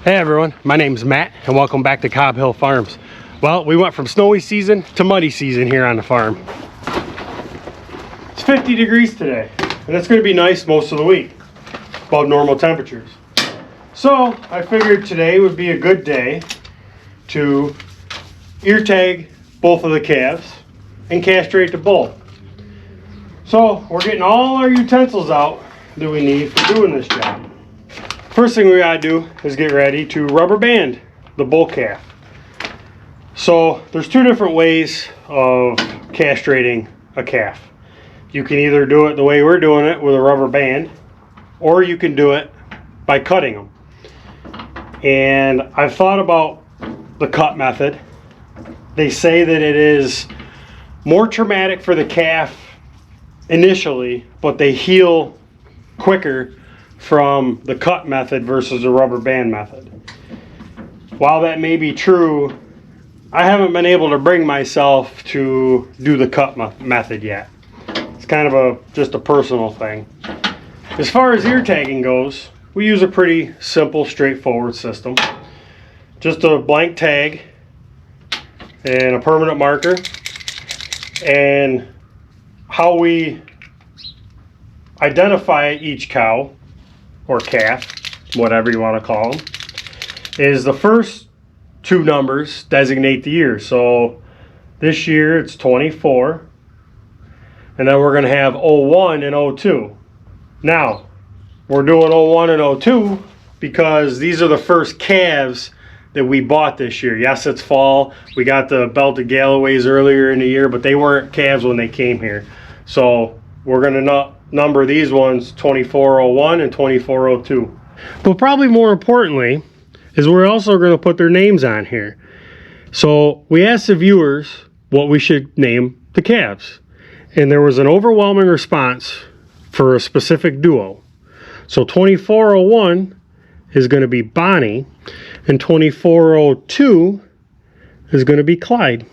Hey everyone, my name's Matt and welcome back to Cobb Hill Farms. Well, we went from snowy season to muddy season here on the farm. It's 50 degrees today and it's going to be nice most of the week, above normal temperatures. So I figured today would be a good day to ear tag both of the calves and castrate the bull. So we're getting all our utensils out that we need for doing this job. First thing we gotta do is get ready to rubber band the bull calf. So there's two different ways of castrating a calf. You can either do it the way we're doing it with a rubber band, or you can do it by cutting them. And I've thought about the cut method. They say that it is more traumatic for the calf initially, but they heal quicker from the cut method versus the rubber band method. While that may be true, I haven't been able to bring myself to do the cut method yet. It's kind of just a personal thing. As far as ear tagging goes, we use a pretty simple, straightforward system. Just a blank tag and a permanent marker. And how we identify each cow or calf, whatever you want to call them, is the first two numbers designate the year. So this year it's 24, and then we're going to have 01 and 02. Now we're doing 01 and 02 because these are the first calves that we bought this year. Yes, it's fall. We got the belted Galloways earlier in the year, but they weren't calves when they came here. So we're going to number these ones 2401 and 2402. But probably more importantly is we're also going to put their names on here. So we asked the viewers what we should name the calves, and there was an overwhelming response for a specific duo. So 2401 is going to be Bonnie, and 2402 is going to be Clyde.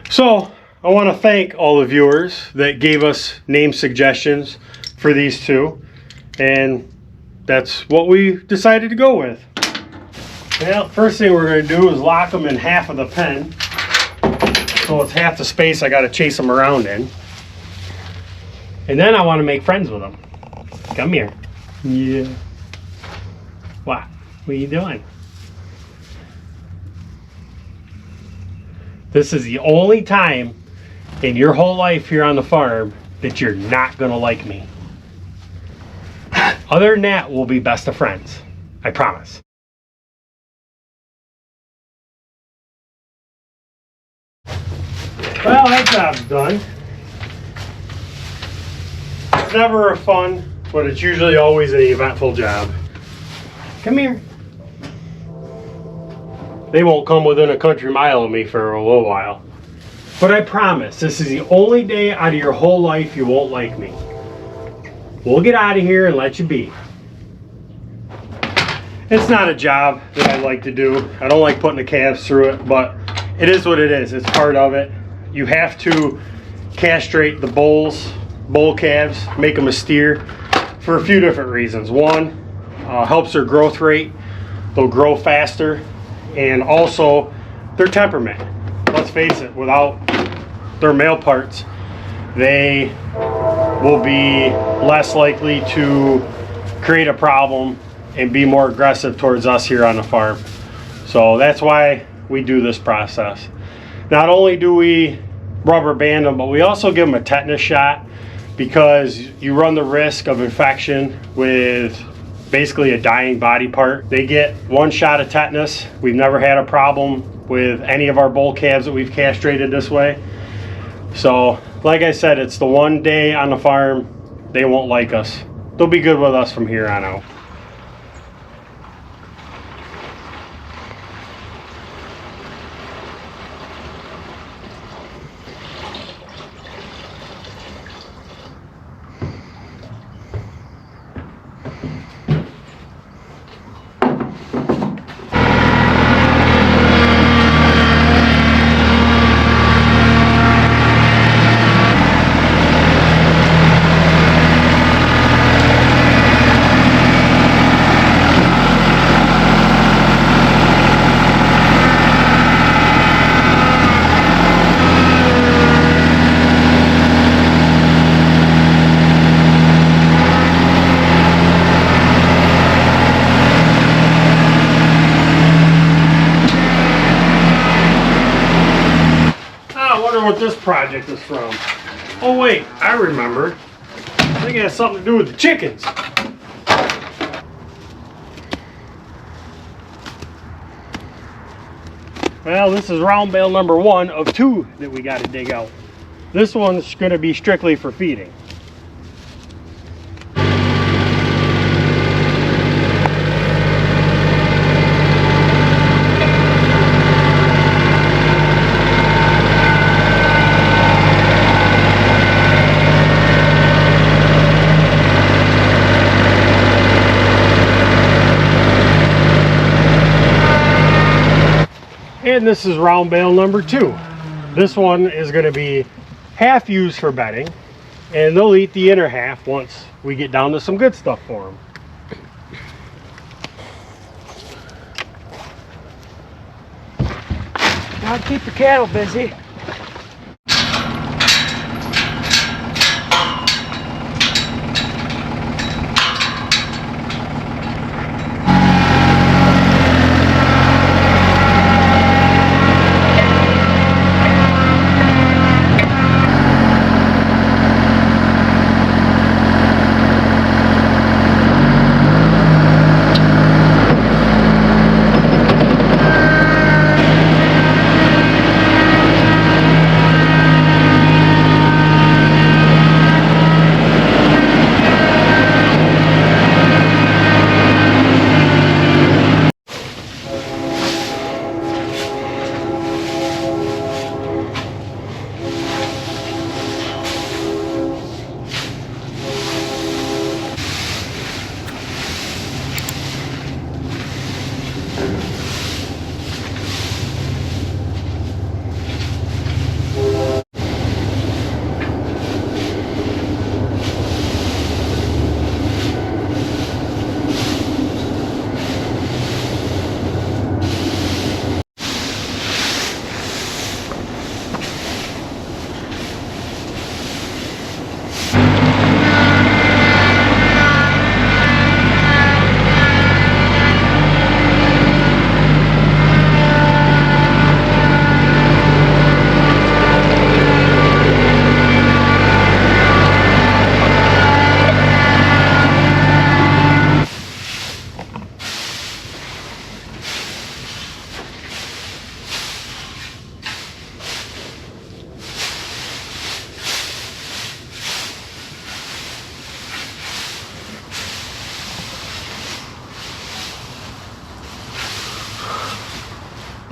So I want to thank all the viewers that gave us name suggestions for these two, and that's what we decided to go with. Well, first thing we're going to do is lock them in half of the pen, so it's half the space I got to chase them around in. And then I want to make friends with them. Come here. Yeah. What are you doing? This is the only time in your whole life here on the farm that you're not gonna like me. Other than that, we'll be best of friends. I promise. Well, that job's done. It's never a fun, but it's usually always an eventful job. Come here. They won't come within a country mile of me for a little while. But I promise, this is the only day out of your whole life you won't like me. We'll get out of here and let you be. It's not a job that I like to do. I don't like putting the calves through it, but it is what it is. It's part of it. You have to castrate the bull calves, make them a steer for a few different reasons. One, helps their growth rate. They'll grow faster, and also their temperament. Let's face it, without their male parts, they will be less likely to create a problem and be more aggressive towards us here on the farm. So that's why we do this process. Not only do we rubber band them, but we also give them a tetanus shot, because you run the risk of infection with basically a dying body part. They get one shot of tetanus. We've never had a problem with any of our bull calves that we've castrated this way. So like I said, it's the one day on the farm they won't like us. They'll be good with us from here on out. project is from. Oh wait, I remember. I think it has something to do with the chickens. Well, this is round bale number 1 of 2 that we got to dig out. This one's going to be strictly for feeding. And this is round bale number 2. This one is going to be half used for bedding, and they'll eat the inner half once we get down to some good stuff for them. Gotta keep the cattle busy.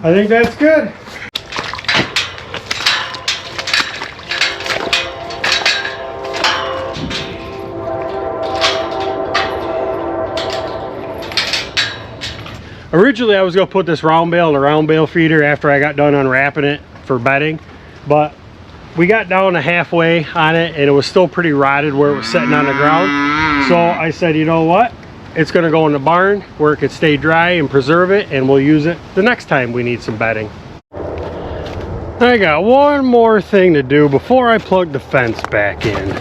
I think that's good. Originally, I was going to put this round bale in a round bale feeder after I got done unwrapping it for bedding, but we got down to halfway on it and it was still pretty rotted where it was sitting on the ground. So I said, you know what? It's going to go in the barn where it could stay dry and preserve it, and we'll use it the next time we need some bedding. I got one more thing to do before I plug the fence back in.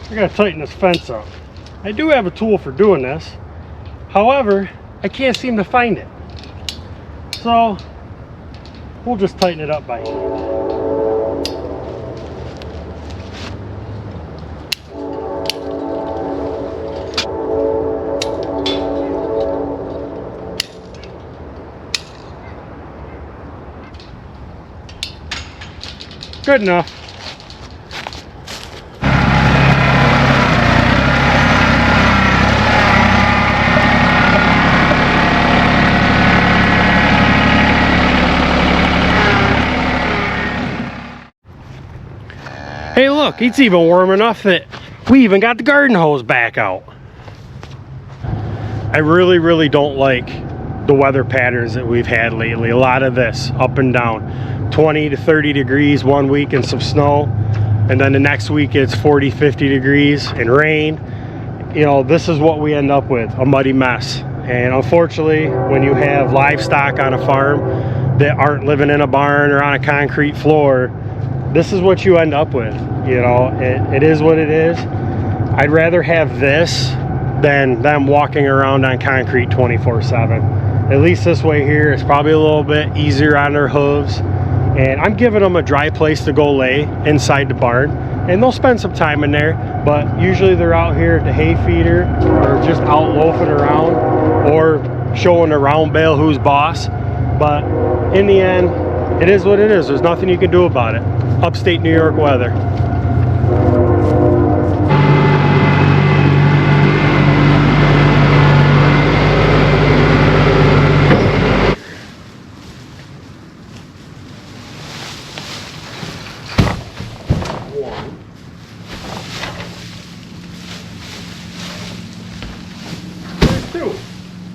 I got to tighten this fence up. I do have a tool for doing this. However, I can't seem to find it. So we'll just tighten it up by hand. Good enough. Hey look, it's even warm enough that we even got the garden hose back out. I really don't like the weather patterns that we've had lately. A lot of this up and down. 20 to 30 degrees one week and some snow, and then the next week it's 40-50 degrees and rain. You know, this is what we end up with, a muddy mess. And unfortunately, when you have livestock on a farm that aren't living in a barn or on a concrete floor, this is what you end up with. You know, it is what it is. I'd rather have this than them walking around on concrete 24/7. At least this way here, it's probably a little bit easier on their hooves. And I'm giving them a dry place to go lay inside the barn, and they'll spend some time in there, but usually they're out here at the hay feeder or just out loafing around or showing a round bale who's boss. But in the end, it is what it is. There's nothing you can do about it. Upstate New York weather.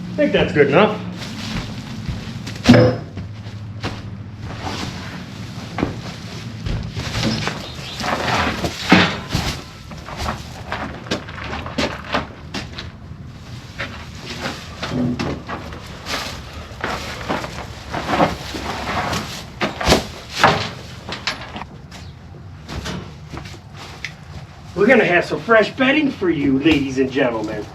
I think that's good enough. We're gonna have some fresh bedding for you, ladies and gentlemen.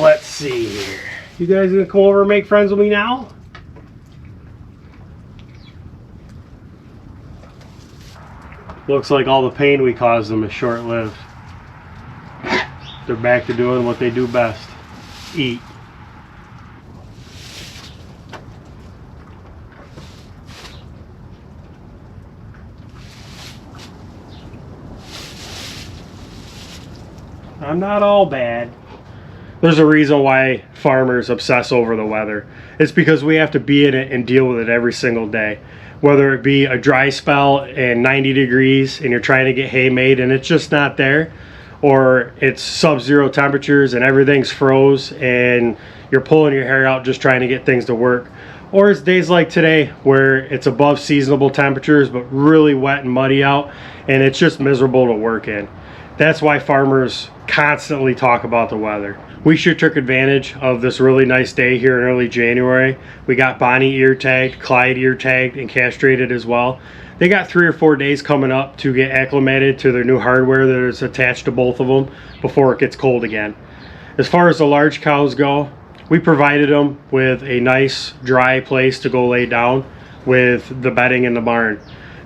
Let's see here. You guys gonna come over and make friends with me now? Looks like all the pain we caused them is short-lived. They're back to doing what they do best. Eat. I'm not all bad. There's a reason why farmers obsess over the weather. It's because we have to be in it and deal with it every single day. Whether it be a dry spell and 90 degrees and you're trying to get hay made and it's just not there, or it's sub-zero temperatures and everything's froze and you're pulling your hair out just trying to get things to work. Or it's days like today where it's above seasonable temperatures but really wet and muddy out and it's just miserable to work in. That's why farmers constantly talk about the weather. We sure took advantage of this really nice day here in early January. We got Bonnie ear tagged, Clyde ear tagged, and castrated as well. They got 3 or 4 days coming up to get acclimated to their new hardware that is attached to both of them before it gets cold again. As far as the large cows go, we provided them with a nice dry place to go lay down with the bedding in the barn.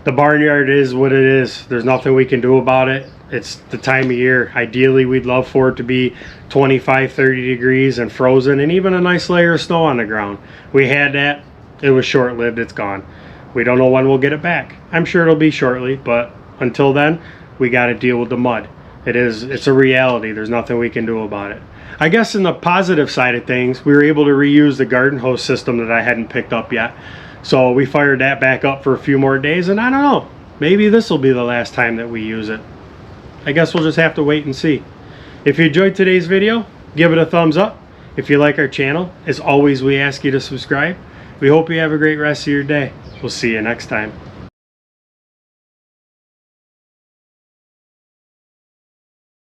The barnyard is what it is. There's nothing we can do about it. It's the time of year. Ideally, we'd love for it to be 25, 30 degrees and frozen and even a nice layer of snow on the ground. We had that. It was short-lived. It's gone. We don't know when we'll get it back. I'm sure it'll be shortly, but until then, we got to deal with the mud. It's a reality. There's nothing we can do about it. I guess in the positive side of things, we were able to reuse the garden hose system that I hadn't picked up yet. So we fired that back up for a few more days, and I don't know. Maybe this will be the last time that we use it. I guess we'll just have to wait and see. If you enjoyed today's video, give it a thumbs up. If you like our channel, as always, we ask you to subscribe. We hope you have a great rest of your day. We'll see you next time.